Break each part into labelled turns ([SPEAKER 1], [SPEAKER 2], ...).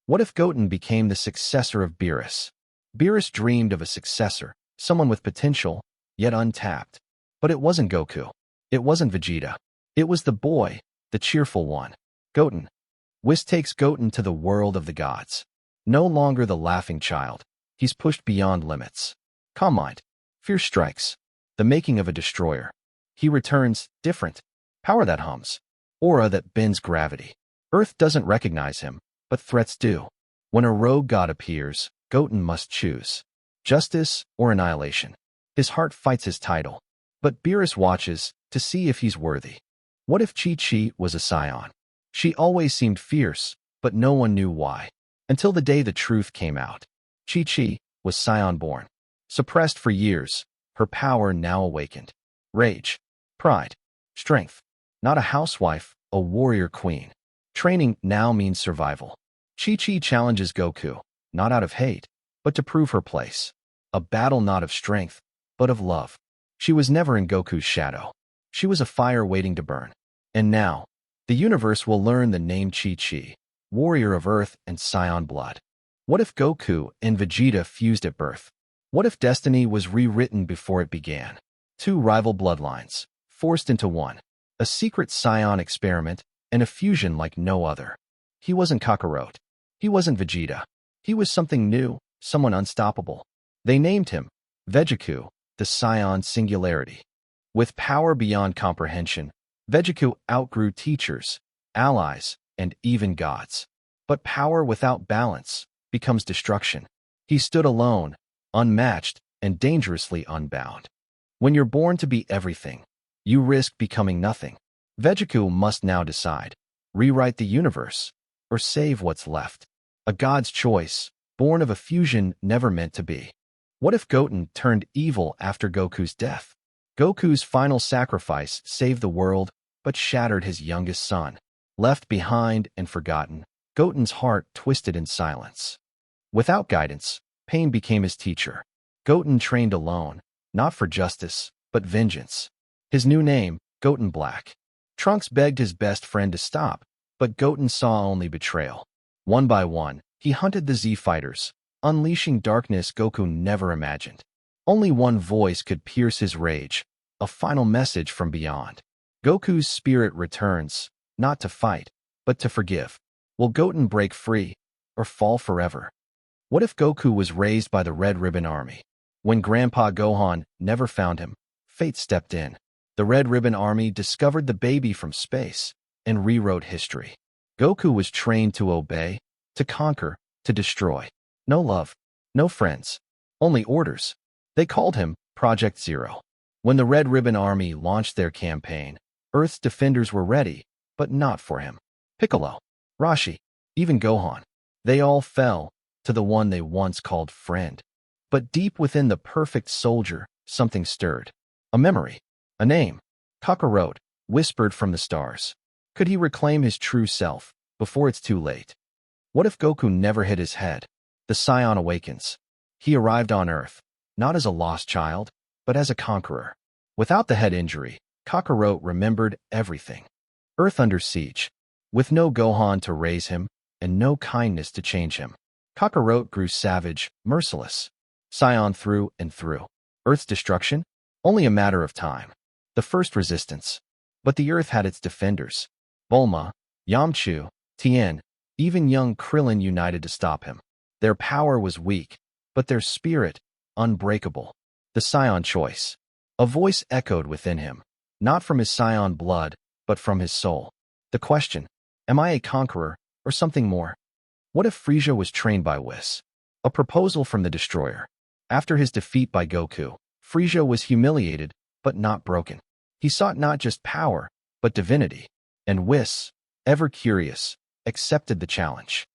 [SPEAKER 1] What if Goten became the successor of Beerus? Beerus dreamed of a successor, someone with potential, yet untapped. But it wasn't Goku. It wasn't Vegeta. It was the boy, the cheerful one. Goten. Whis takes Goten to the world of the gods. No longer the laughing child. He's pushed beyond limits. Calm mind. Fear strikes. The making of a destroyer. He returns, different. Power that hums. Aura that bends gravity. Earth doesn't recognize him, but threats do. When a rogue god appears, Goten must choose. Justice or annihilation. His heart fights his title. But Beerus watches to see if he's worthy. What if Chi-Chi was a Saiyan? She always seemed fierce, but no one knew why. Until the day the truth came out. Chi-Chi was Saiyan-born. Suppressed for years, her power now awakened. Rage. Pride. Strength. Not a housewife, a warrior queen. Training now means survival. Chi-Chi challenges Goku, not out of hate, but to prove her place. A battle not of strength, but of love. She was never in Goku's shadow. She was a fire waiting to burn. And now, the universe will learn the name Chi-Chi, warrior of earth and Saiyan blood. What if Goku and Vegeta fused at birth? What if destiny was rewritten before it began? Two rival bloodlines, forced into one. A secret Saiyan experiment and a fusion like no other. He wasn't Kakarot. He wasn't Vegeta. He was something new, someone unstoppable. They named him Vegeta, the Saiyan singularity. With power beyond comprehension, Vegeta outgrew teachers, allies, and even gods. But power without balance becomes destruction. He stood alone, unmatched, and dangerously unbound. When you're born to be everything, you risk becoming nothing. Vegeta must now decide. Rewrite the universe, or save what's left. A god's choice, born of a fusion never meant to be. What if Goten turned evil after Goku's death? Goku's final sacrifice saved the world, but shattered his youngest son. Left behind and forgotten, Goten's heart twisted in silence. Without guidance, pain became his teacher. Goten trained alone, not for justice, but vengeance. His new name, Goten Black. Trunks begged his best friend to stop, but Goten saw only betrayal. One by one, he hunted the Z-Fighters, unleashing darkness Goku never imagined. Only one voice could pierce his rage, a final message from beyond. Goku's spirit returns, not to fight, but to forgive. Will Goten break free, or fall forever? What if Goku was raised by the Red Ribbon Army? When Grandpa Gohan never found him, fate stepped in. The Red Ribbon Army discovered the baby from space and rewrote history. Goku was trained to obey, to conquer, to destroy. No love, no friends, only orders. They called him Project Zero. When the Red Ribbon Army launched their campaign, Earth's defenders were ready, but not for him. Piccolo, Roshi, even Gohan. They all fell to the one they once called friend. But deep within the perfect soldier, something stirred. A memory. A name. Kakarot, whispered from the stars. Could he reclaim his true self before it's too late? What if Goku never hit his head? The Saiyan awakens. He arrived on Earth, not as a lost child, but as a conqueror. Without the head injury, Kakarot remembered everything. Earth under siege. With no Gohan to raise him, and no kindness to change him. Kakarot grew savage, merciless. Saiyan through and through. Earth's destruction? Only a matter of time. The first resistance. But the Earth had its defenders. Bulma, Yamchu, Tien, even young Krillin united to stop him. Their power was weak, but their spirit, unbreakable. The Saiyan choice. A voice echoed within him, not from his Saiyan blood, but from his soul. The question, am I a conqueror, or something more? What if Frieza was trained by Whis? A proposal from the Destroyer. After his defeat by Goku, Frieza was humiliated, but not broken. He sought not just power, but divinity. And Whis, ever curious, accepted the challenge.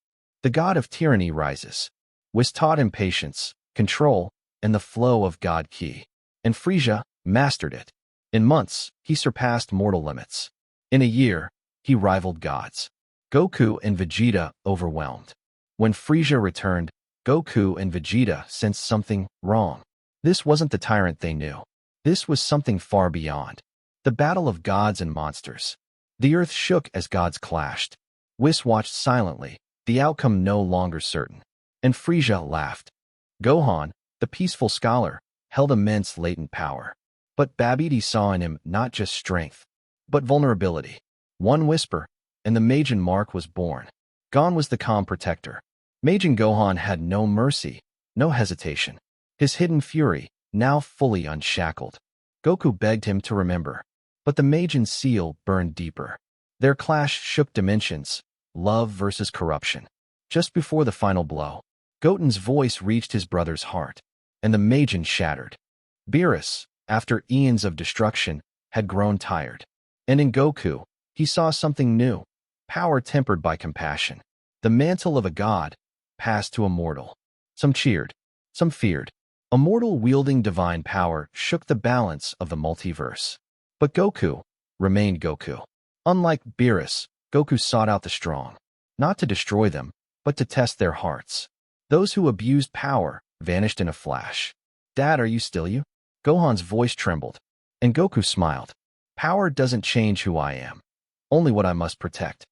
[SPEAKER 1] The god of tyranny rises. Whis taught him patience, control, and the flow of God Ki. And Frieza mastered it. In months, he surpassed mortal limits. In a year, he rivaled gods. Goku and Vegeta overwhelmed. When Frieza returned, Goku and Vegeta sensed something wrong. This wasn't the tyrant they knew. This was something far beyond. The battle of gods and monsters. The earth shook as gods clashed. Whis watched silently, the outcome no longer certain. And Frieza laughed. Gohan, the peaceful scholar, held immense latent power. But Babidi saw in him not just strength, but vulnerability. One whisper, and the Majin mark was born. Gone was the calm protector. Majin Gohan had no mercy, no hesitation. His hidden fury, now fully unshackled. Goku begged him to remember. But the Majin's seal burned deeper. Their clash shook dimensions, love versus corruption. Just before the final blow, Goten's voice reached his brother's heart, and the Majin shattered. Beerus, after eons of destruction, had grown tired. And in Goku, he saw something new, power tempered by compassion. The mantle of a god passed to a mortal. Some cheered, some feared. A mortal wielding divine power shook the balance of the multiverse. But Goku remained Goku. Unlike Beerus, Goku sought out the strong, not to destroy them, but to test their hearts. Those who abused power vanished in a flash. Dad, are you still you? Gohan's voice trembled, and Goku smiled. Power doesn't change who I am, only what I must protect.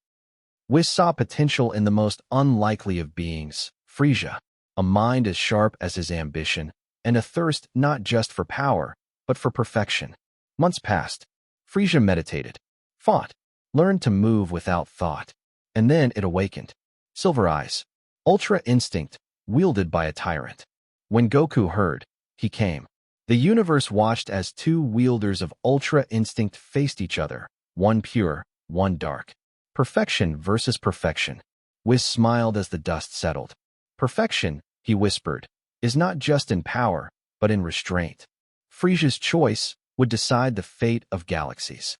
[SPEAKER 1] Whis saw potential in the most unlikely of beings, Frieza, a mind as sharp as his ambition, and a thirst not just for power, but for perfection. Months passed. Frieza meditated, fought, learned to move without thought, and then it awakened. Silver eyes, ultra instinct, wielded by a tyrant. When Goku heard, he came. The universe watched as two wielders of ultra instinct faced each other, one pure, one dark. Perfection versus perfection. Whis smiled as the dust settled. Perfection, he whispered, is not just in power, but in restraint. Frieza's choice would decide the fate of galaxies.